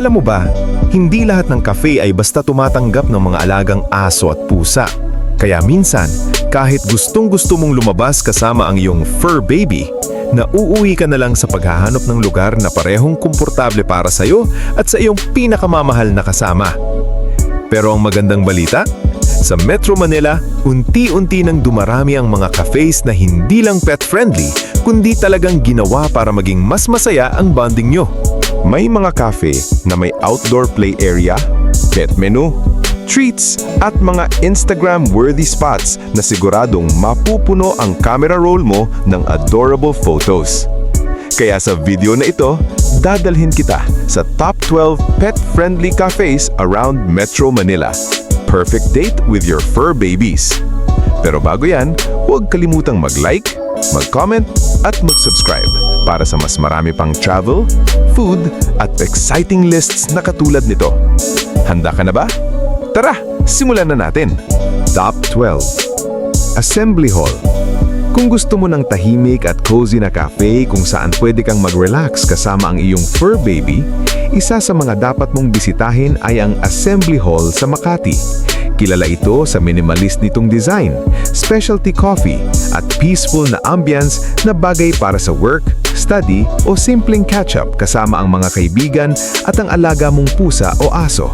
Alam mo ba, hindi lahat ng cafe ay basta tumatanggap ng mga alagang aso at pusa. Kaya minsan, kahit gustong-gusto mong lumabas kasama ang iyong fur baby, nauuwi ka na lang sa paghahanap ng lugar na parehong komportable para sa'yo at sa iyong pinakamamahal na kasama. Pero ang magandang balita, sa Metro Manila, unti-unti nang dumarami ang mga cafes na hindi lang pet-friendly, kundi talagang ginawa para maging mas masaya ang bonding nyo. May mga cafe na may outdoor play area, pet menu, treats, at mga Instagram-worthy spots na siguradong mapupuno ang camera roll mo ng adorable photos. Kaya sa video na ito, dadalhin kita sa top 12 pet-friendly cafes around Metro Manila. Perfect date with your fur babies. Pero bago yan, huwag kalimutang mag-like, mag-comment, at mag-subscribe para sa mas marami pang travel, food, at exciting lists na katulad nito. Handa ka na ba? Tara, simulan na natin! Top 12. Assembly Hall. Kung gusto mo ng tahimik at cozy na cafe kung saan pwede kang mag-relax kasama ang iyong fur baby, isa sa mga dapat mong bisitahin ay ang Assembly Hall sa Makati. Kilala ito sa minimalist nitong design, specialty coffee, at peaceful na ambience na bagay para sa work, study, o simpleng catch-up kasama ang mga kaibigan at ang alaga mong pusa o aso.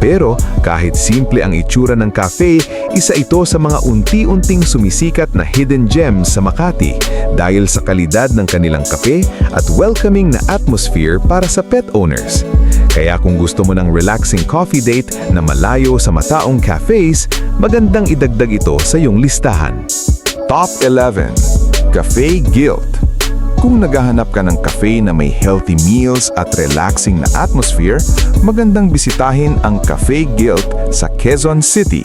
Pero kahit simple ang itsura ng cafe, isa ito sa mga unti-unting sumisikat na hidden gems sa Makati dahil sa kalidad ng kanilang kape at welcoming na atmosphere para sa pet owners. Kaya kung gusto mo ng relaxing coffee date na malayo sa mataong cafes, magandang idagdag ito sa iyong listahan. Top 11. Cafe Guilt. Kung naghahanap ka ng cafe na may healthy meals at relaxing na atmosphere, magandang bisitahin ang Cafe Guilt sa Quezon City.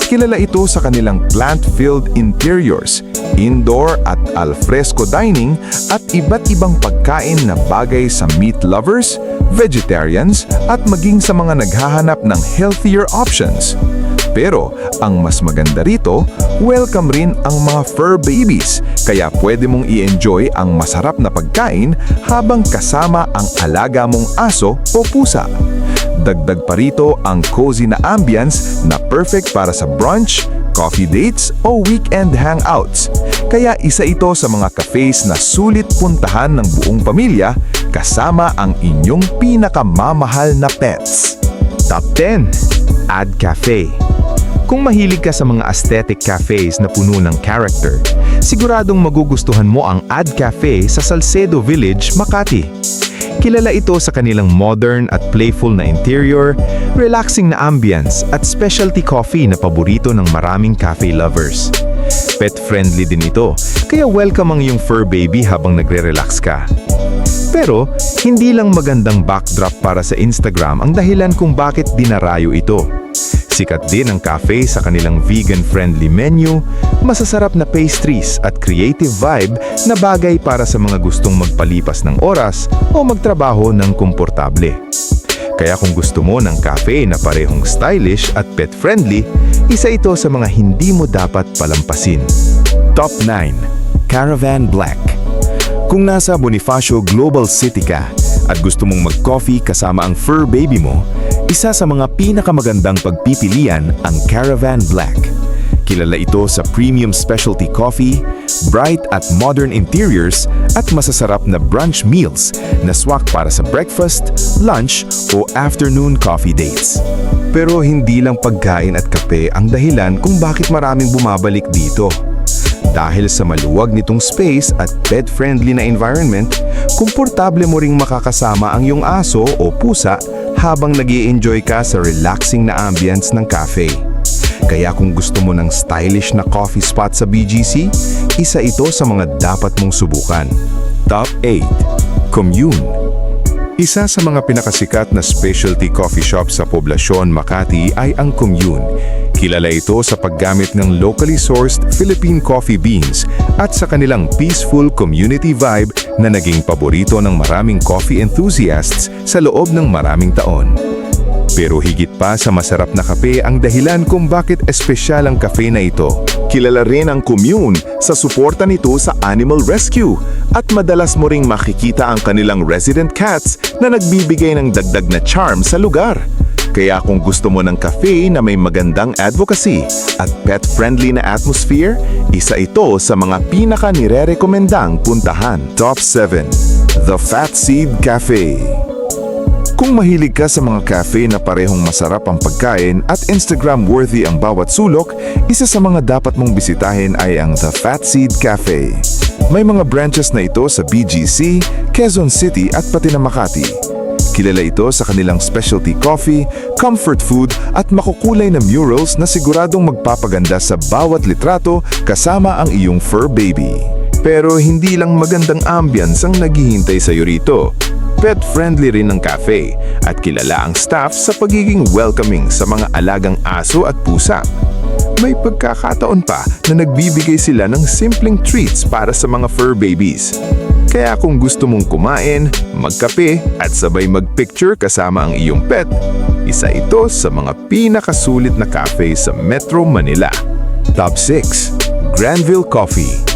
Kilala ito sa kanilang plant-filled interiors, indoor at alfresco dining at iba't ibang pagkain na bagay sa meat lovers, vegetarians at maging sa mga naghahanap ng healthier options. Pero ang mas maganda rito, welcome rin ang mga fur babies, kaya pwede mong i-enjoy ang masarap na pagkain habang kasama ang alaga mong aso o pusa. Dagdag pa rito ang cozy na ambience na perfect para sa brunch, coffee dates o weekend hangouts. Kaya isa ito sa mga cafes na sulit puntahan ng buong pamilya kasama ang inyong pinakamamahal na pets. Top 10. Ad Cafe. Kung mahilig ka sa mga aesthetic cafes na puno ng character, siguradong magugustuhan mo ang Ad Cafe sa Salcedo Village, Makati. Kilala ito sa kanilang modern at playful na interior, relaxing na ambience at specialty coffee na paborito ng maraming cafe lovers. Pet-friendly din ito, kaya welcome ang iyong fur baby habang nagre-relax ka. Pero, hindi lang magandang backdrop para sa Instagram ang dahilan kung bakit dinarayo ito. Sikat din ang cafe sa kanilang vegan-friendly menu, masasarap na pastries at creative vibe na bagay para sa mga gustong magpalipas ng oras o magtrabaho ng komportable. Kaya kung gusto mo ng cafe na parehong stylish at pet-friendly, isa ito sa mga hindi mo dapat palampasin. Top 9. Caravan Black. Kung nasa Bonifacio Global City ka at gusto mong mag-coffee kasama ang fur baby mo, isa sa mga pinakamagandang pagpipilian ang Caravan Black. Kilala ito sa premium specialty coffee, bright at modern interiors at masasarap na brunch meals na swak para sa breakfast, lunch o afternoon coffee dates. Pero hindi lang pagkain at kape ang dahilan kung bakit maraming bumabalik dito. Dahil sa maluwag nitong space at pet-friendly na environment, komportable mo ring makakasama ang iyong aso o pusa habang nag-i-enjoy ka sa relaxing na ambience ng cafe. Kaya kung gusto mo ng stylish na coffee spot sa BGC, isa ito sa mga dapat mong subukan. Top 8. Commune. Isa sa mga pinakasikat na specialty coffee shop sa poblasyon Makati ay ang Commune. Kilala ito sa paggamit ng locally sourced Philippine coffee beans at sa kanilang peaceful community vibe na naging paborito ng maraming coffee enthusiasts sa loob ng maraming taon. Pero higit pa sa masarap na kape ang dahilan kung bakit espesyal ang kape na ito. Kilala rin ang commune sa suporta nito sa animal rescue at madalas mo ring makikita ang kanilang resident cats na nagbibigay ng dagdag na charm sa lugar. Kaya kung gusto mo ng cafe na may magandang advocacy at pet-friendly na atmosphere, isa ito sa mga pinaka nire-rekomendang puntahan. Top 7. The Fat Seed Cafe. Kung mahilig ka sa mga cafe na parehong masarap ang pagkain at Instagram-worthy ang bawat sulok, isa sa mga dapat mong bisitahin ay ang The Fat Seed Cafe. May mga branches na ito sa BGC, Quezon City at pati na Makati. Kilala ito sa kanilang specialty coffee, comfort food at makukulay na murals na siguradong magpapaganda sa bawat litrato kasama ang iyong fur baby. Pero hindi lang magandang ambience ang naghihintay sa iyo rito. Pet-friendly rin ang cafe at kilala ang staff sa pagiging welcoming sa mga alagang aso at pusa. May pagkakataon pa na nagbibigay sila ng simpleng treats para sa mga fur babies. Kaya kung gusto mong kumain, magkape at sabay magpicture kasama ang iyong pet, isa ito sa mga pinakasulit na cafe sa Metro Manila. Top 6. Granville Coffee.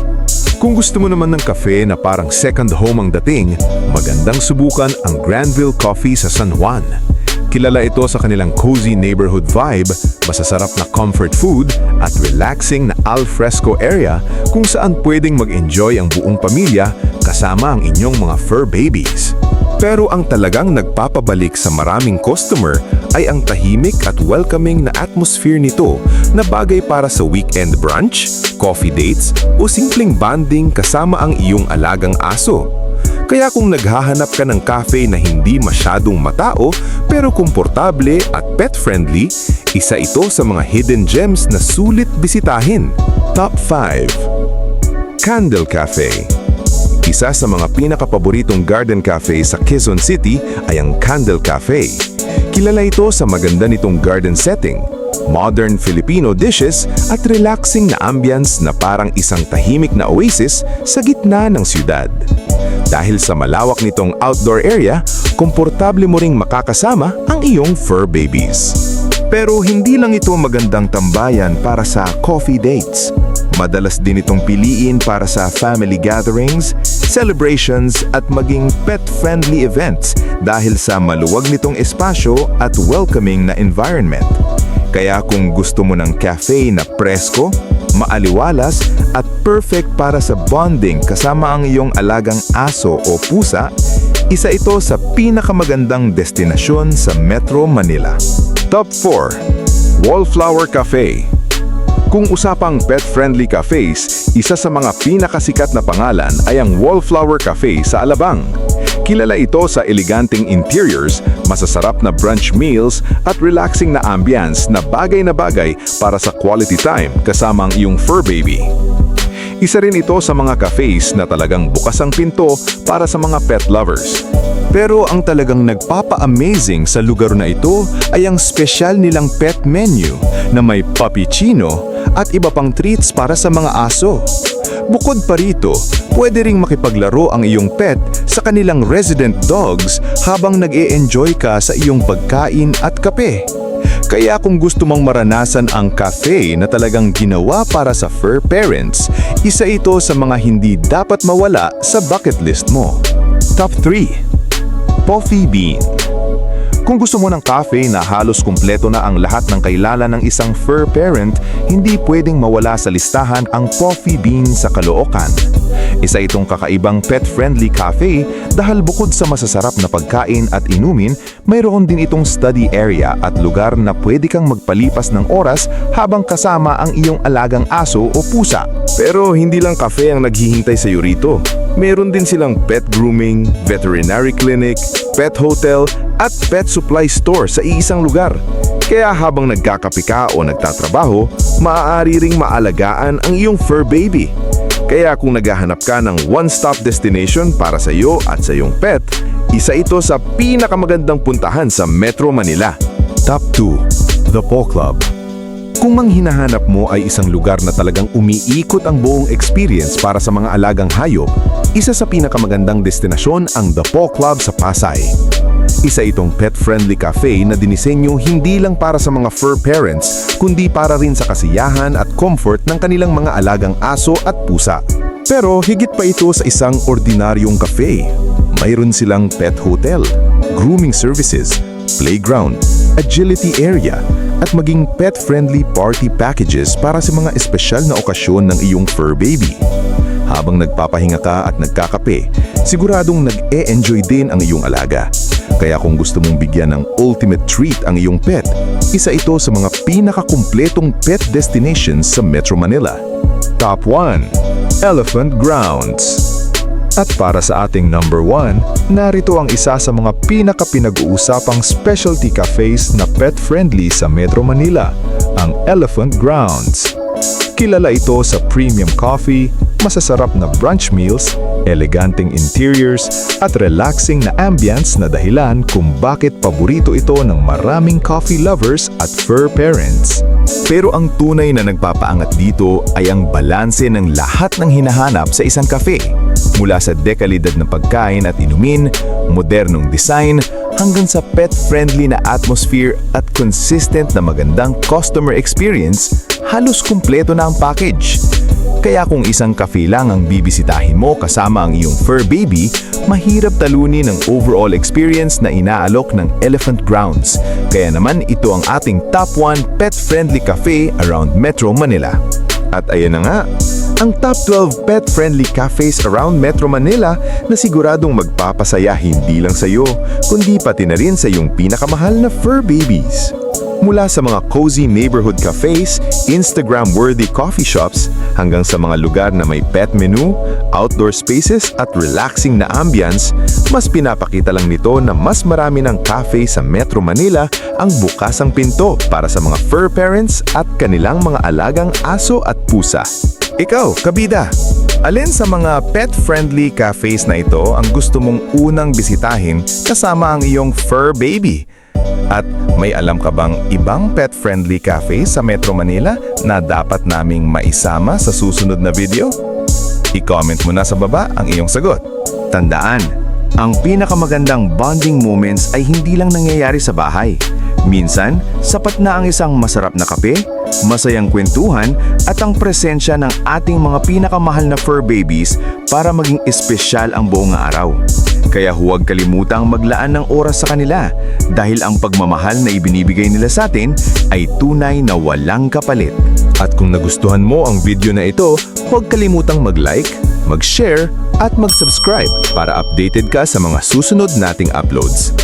Kung gusto mo naman ng kafe na parang second home ang dating, magandang subukan ang Granville Coffee sa San Juan. Kilala ito sa kanilang cozy neighborhood vibe, masasarap na comfort food at relaxing na alfresco area kung saan pwedeng mag-enjoy ang buong pamilya kasama ang inyong mga fur babies. Pero ang talagang nagpapabalik sa maraming customer ay ang tahimik at welcoming na atmosphere nito na bagay para sa weekend brunch, coffee dates o simpleng bonding kasama ang iyong alagang aso. Kaya kung naghahanap ka ng cafe na hindi masyadong matao pero komportable at pet-friendly, isa ito sa mga hidden gems na sulit bisitahin. Top 5. Candle Cafe. Isa sa mga pinakapaboritong garden cafe sa Quezon City ay ang Candle Cafe. Kilala ito sa maganda nitong garden setting, modern Filipino dishes at relaxing na ambience na parang isang tahimik na oasis sa gitna ng siyudad. Dahil sa malawak nitong outdoor area, komportable mo ring makakasama ang iyong fur babies. Pero hindi lang ito magandang tambayan para sa coffee dates. Madalas din itong piliin para sa family gatherings, celebrations at maging pet-friendly events dahil sa maluwag nitong espasyo at welcoming na environment. Kaya kung gusto mo ng cafe na presko, maaliwalas at perfect para sa bonding kasama ang iyong alagang aso o pusa, isa ito sa pinakamagandang destinasyon sa Metro Manila. Top 4. Wallflower Cafe. Kung usapang pet-friendly cafes, isa sa mga pinakasikat na pangalan ay ang Wallflower Cafe sa Alabang. Kilala ito sa eleganteng interiors, masasarap na brunch meals at relaxing na ambience na bagay para sa quality time kasama ang iyong fur baby. Isa rin ito sa mga cafes na talagang bukas ang pinto para sa mga pet lovers. Pero ang talagang nagpapa-amazing sa lugar na ito ay ang special nilang pet menu na may puppuccino at iba pang treats para sa mga aso. Bukod pa rito, pwede ring makipaglaro ang iyong pet sa kanilang resident dogs habang nag-e-enjoy ka sa iyong pagkain at kape. Kaya kung gusto mong maranasan ang cafe na talagang ginawa para sa fur parents, isa ito sa mga hindi dapat mawala sa bucket list mo. Top 3. Coffee Bean. Kung gusto mo ng cafe na halos kumpleto na ang lahat ng kailangan ng isang fur parent, hindi pwedeng mawala sa listahan ang Coffee Bean sa Caloocan. Isa itong kakaibang pet-friendly cafe dahil bukod sa masasarap na pagkain at inumin, mayroon din itong study area at lugar na pwede kang magpalipas ng oras habang kasama ang iyong alagang aso o pusa. Pero hindi lang cafe ang naghihintay sa iyo rito. Meron din silang pet grooming, veterinary clinic, pet hotel at pet supply store sa iisang lugar. Kaya habang nagkakape ka o nagtatrabaho, maaari ring maalagaan ang iyong fur baby. Kaya kung naghahanap ka ng one-stop destination para sa iyo at sa iyong pet, isa ito sa pinakamagandang puntahan sa Metro Manila. Top 2. The Paw Club. Kung mang hinahanap mo ay isang lugar na talagang umiikot ang buong experience para sa mga alagang hayop, isa sa pinakamagandang destinasyon ang The Paw Club sa Pasay. Isa itong pet-friendly cafe na dinisenyo hindi lang para sa mga fur parents, kundi para rin sa kasiyahan at comfort ng kanilang mga alagang aso at pusa. Pero higit pa ito sa isang ordinaryong cafe. Mayroon silang pet hotel, grooming services, playground, agility area, at maging pet-friendly party packages para sa mga espesyal na okasyon ng iyong fur baby. Habang nagpapahinga ka at nagkakape, siguradong nag-e-enjoy din ang iyong alaga. Kaya kung gusto mong bigyan ng ultimate treat ang iyong pet, isa ito sa mga pinakakumpletong pet destinations sa Metro Manila. Top 1. Elephant Grounds. At para sa ating number 1, narito ang isa sa mga pinaka-pinag-uusapang specialty cafes na pet-friendly sa Metro Manila, ang Elephant Grounds. Kilala ito sa premium coffee, masasarap na brunch meals, eleganteng interiors, at relaxing na ambience na dahilan kung bakit paborito ito ng maraming coffee lovers at fur parents. Pero ang tunay na nagpapaangat dito ay ang balanse ng lahat ng hinahanap sa isang cafe. Mula sa dekalidad ng pagkain at inumin, modernong design, hanggang sa pet-friendly na atmosphere at consistent na magandang customer experience, halos kumpleto na ang package. Kaya kung isang cafe lang ang bibisitahin mo kasama ang iyong fur baby, mahirap talunin ang overall experience na inaalok ng Elephant Grounds. Kaya naman ito ang ating top 1 pet-friendly cafe around Metro Manila. At ayan na nga, ang top 12 pet-friendly cafes around Metro Manila na siguradong magpapasaya hindi lang sa iyo, kundi pati na rin sa iyong pinakamahal na fur babies. Mula sa mga cozy neighborhood cafes, Instagram-worthy coffee shops, hanggang sa mga lugar na may pet menu, outdoor spaces at relaxing na ambience, mas pinapakita lang nito na mas marami ng cafe sa Metro Manila ang bukas ang pinto para sa mga fur parents at kanilang mga alagang aso at pusa. Ikaw, kabida, alin sa mga pet-friendly cafes na ito ang gusto mong unang bisitahin kasama ang iyong fur baby? At may alam ka bang ibang pet-friendly cafe sa Metro Manila na dapat naming maisama sa susunod na video? I-comment mo na sa baba ang iyong sagot. Tandaan, ang pinakamagandang bonding moments ay hindi lang nangyayari sa bahay. Minsan, sapat na ang isang masarap na kape, masayang kwentuhan at ang presensya ng ating mga pinakamahal na fur babies para maging espesyal ang buong araw. Kaya huwag kalimutang maglaan ng oras sa kanila dahil ang pagmamahal na ibinibigay nila sa atin ay tunay na walang kapalit. At kung nagustuhan mo ang video na ito, huwag kalimutang mag-like, mag-share at mag-subscribe para updated ka sa mga susunod nating uploads.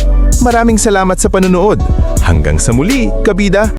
Maraming salamat sa panonood. Hanggang sa muli, kabida!